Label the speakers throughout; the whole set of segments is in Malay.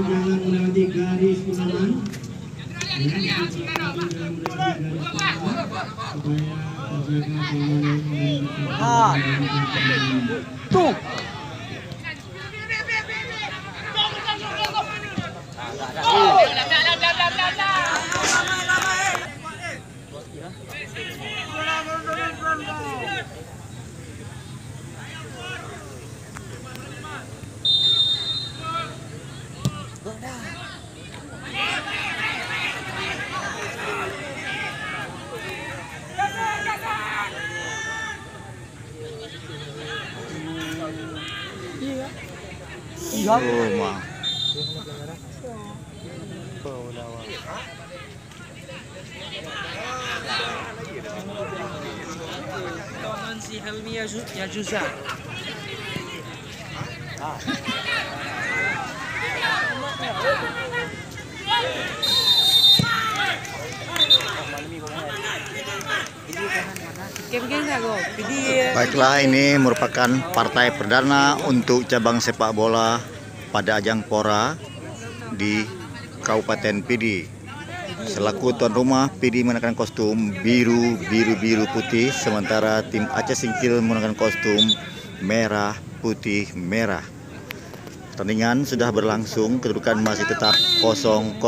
Speaker 1: Jangan melewati garis pengaman.
Speaker 2: Tuh.
Speaker 3: Tangan si Helmi ya Juza.
Speaker 4: Baiklah, ini merupakan partai perdana untuk cabang sepak bola pada ajang Pora di Kabupaten Pidi. Selaku tuan rumah, Pidi menggunakan kostum biru putih, sementara tim Aceh Singkil menggunakan kostum merah putih merah. Pertandingan sudah berlangsung, kedudukan masih tetap 0-0.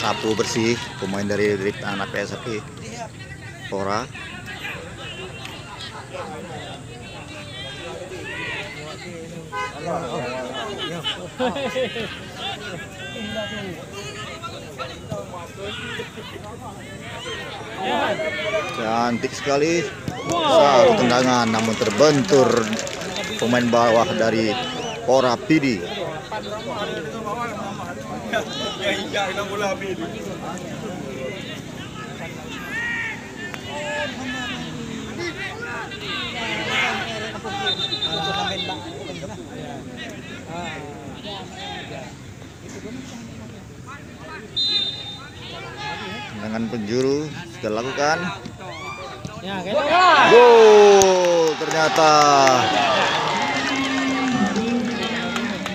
Speaker 4: Sapu bersih pemain dari anak PSP Pora. Cantik sekali. Satu tendangan namun terbentur pemain bawah dari Pora Pidi. Tendangan penjuru sudah lakukan. Gol ternyata.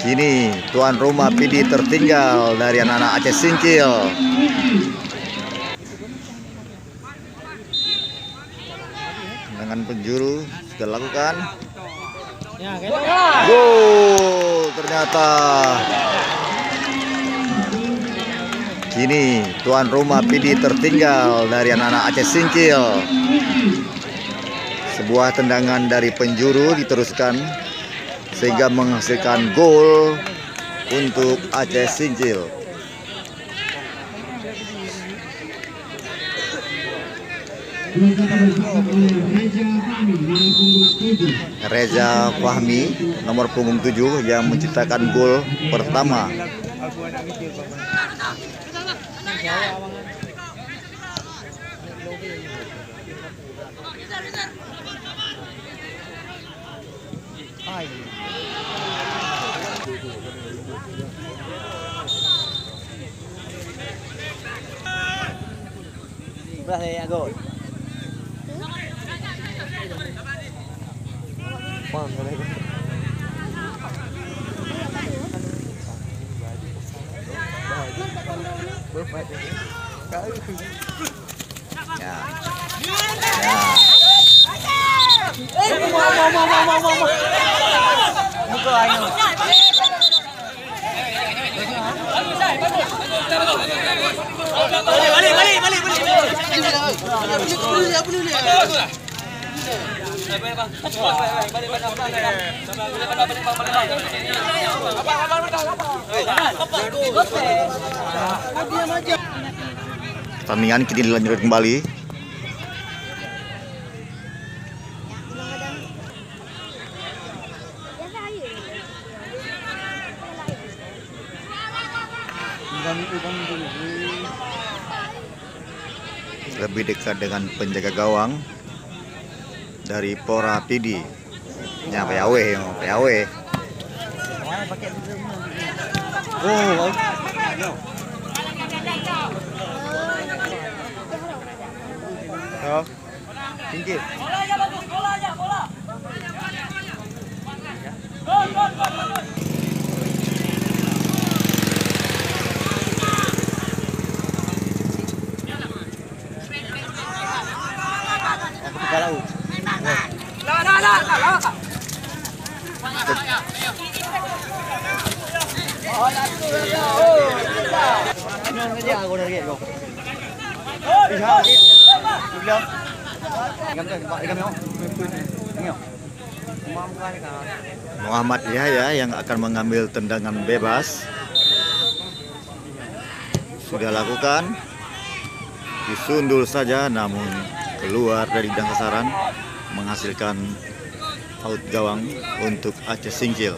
Speaker 4: Kini tuan rumah Pidi tertinggal dari anak-anak Aceh Singkil. Tendangan penjuru sudah lakukan. Gol ternyata. Kini tuan rumah Pidi tertinggal dari anak-anak Aceh Singkil. Sebuah tendangan dari penjuru diteruskan sehingga menghasilkan gol untuk Aceh Singkil. Reza Fahmi nomor punggung 7 yang menciptakan gol pertama.
Speaker 2: Berapa ya gol?
Speaker 4: Pertandingan kini dilanjutkan kembali. lebih dekat dengan penjaga gawang dari Pora PD. Nya PAW.
Speaker 2: Oh,
Speaker 4: Oh, tinggi.
Speaker 2: kalau saja aku dari kau. Lihat, lihat.
Speaker 4: Muhammad Yahya yang akan mengambil tendangan bebas sudah lakukan, disundul saja namun keluar dari bidang sasaran menghasilkan out gawang untuk Aceh Singkil.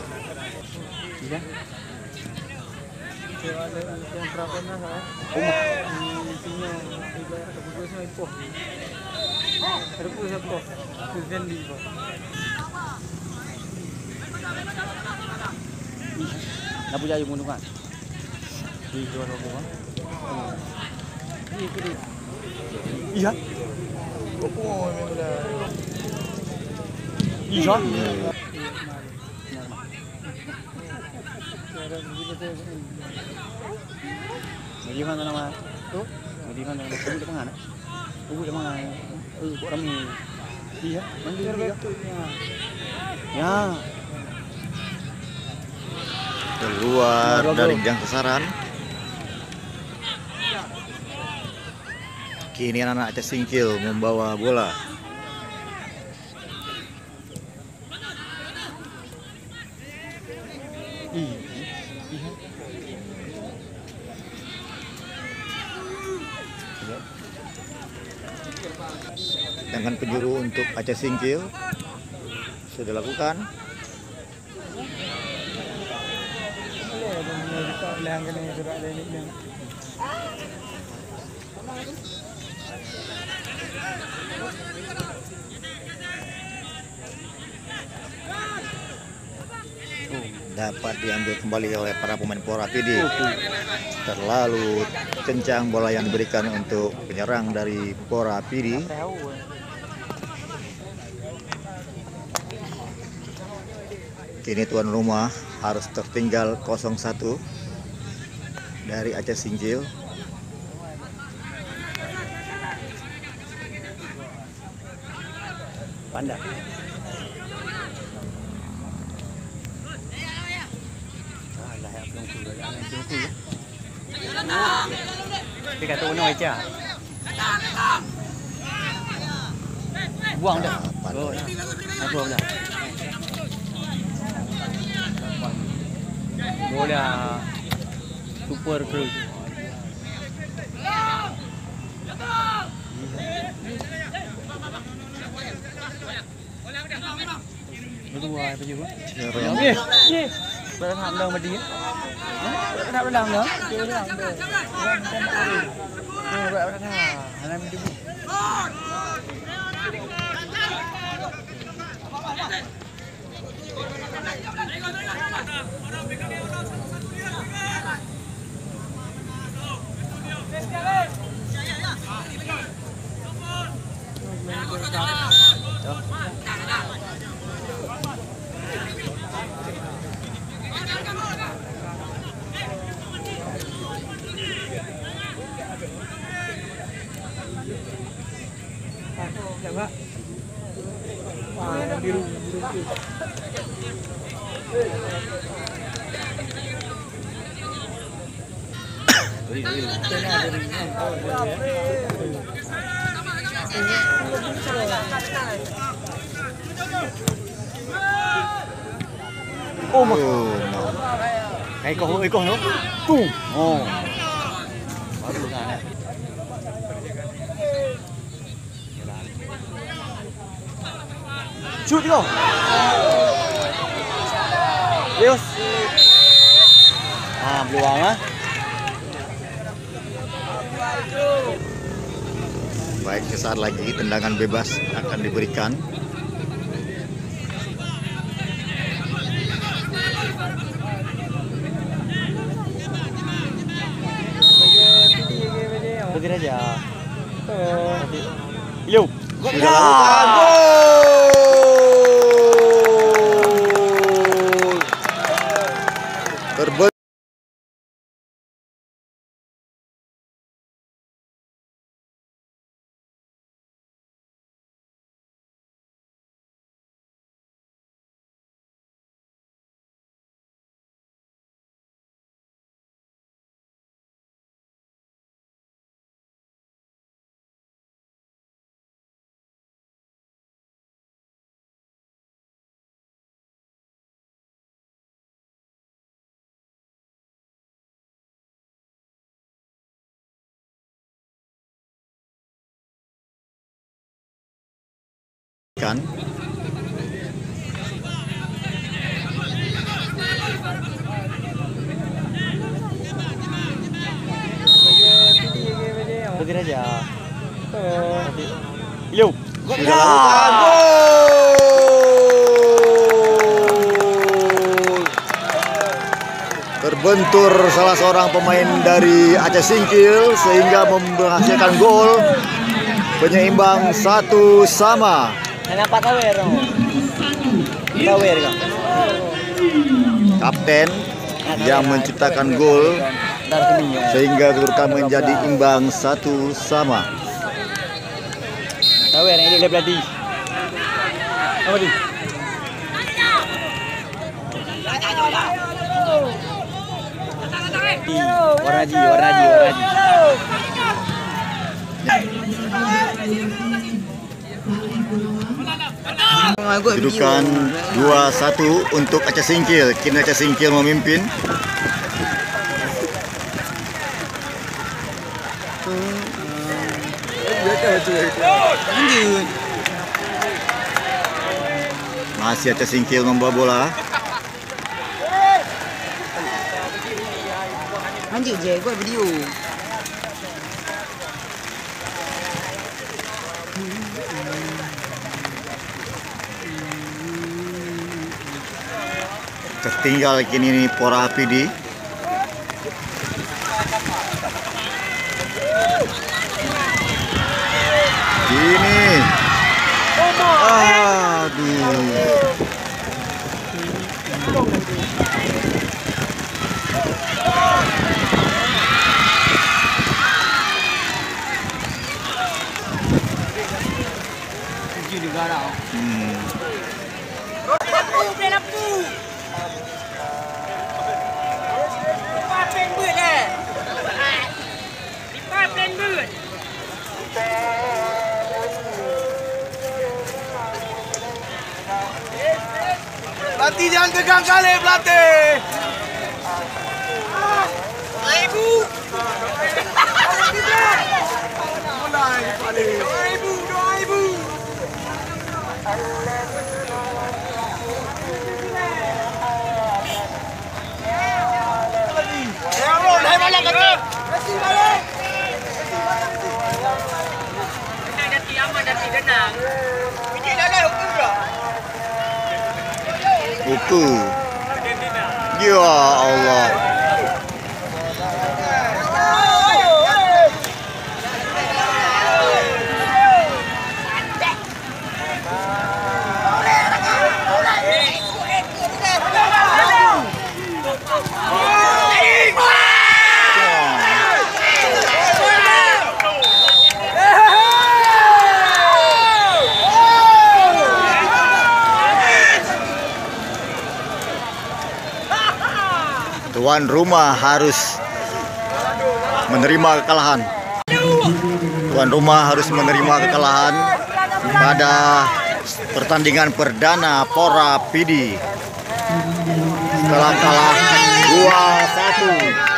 Speaker 2: Nak punya yang gunungan. Di luar rumah. Iya. Oh, iya. Di mana nama? Tuh, di mana nama? Di mana? Di mana? Kok ramai. Iya, mandi dia. Ya.
Speaker 4: Keluar dari bidang sasaran. Kini anak Aceh Singkil membawa bola. Dengan penjuru untuk Aceh Singkil sudah lakukan. Dapat diambil kembali oleh para pemain Pora PD. Terlalu kencang bola yang diberikan untuk penyerang dari Pora PD. Kini tuan rumah harus tertinggal 0-1 dari Aceh Singkil.
Speaker 2: Panda. Dia kata uno aja. Buang dah. Buang dah. Bola super cruise. Berdua apa juga? Ye. Berang dah madi. Kenapa berang dah? Berang dah. Berang dah. Anak madi. Oh, ikut no. Boom. Oh. Baru sana. Shoot go. Yes. Peluang ah.
Speaker 4: Baik, sesaat lagi tendangan bebas akan diberikan.
Speaker 2: Berhenti aja. Yo.
Speaker 4: Sudah lakukan gol. Terbentuk kan.
Speaker 2: Berhenti aja. Yo.
Speaker 4: Sudah lakukan gol. Terbentur salah seorang pemain dari Aceh Singkil sehingga menghasilkan gol penyeimbang 1-1.
Speaker 2: Kenapa tawer? Tawer kan?
Speaker 4: Kapten yang menciptakan gol sehingga kedudukan menjadi imbang 1-1.
Speaker 2: Tawer ini dia beladi. Apa tu? Warna ji.
Speaker 4: Kedudukan 2-1 untuk Aceh Singkil. Kini Aceh Singkil memimpin. Masih Aceh Singkil membawa bola.
Speaker 3: Lanjut je, buat video.
Speaker 4: Tertinggal kini Pora Pidi. Ini. Aduh.
Speaker 3: Tujuh negara. Lampu. Lipat plan bird eh. Lipat plan bird.
Speaker 5: Pelatih jangan tegang kali pelatih.
Speaker 3: Ibu. Doa ibu.
Speaker 4: Buku. Ya Allah. Tuan rumah harus menerima kekalahan. Tuan rumah harus menerima kekalahan pada pertandingan perdana Pora Pidi setelah kalah 2-1.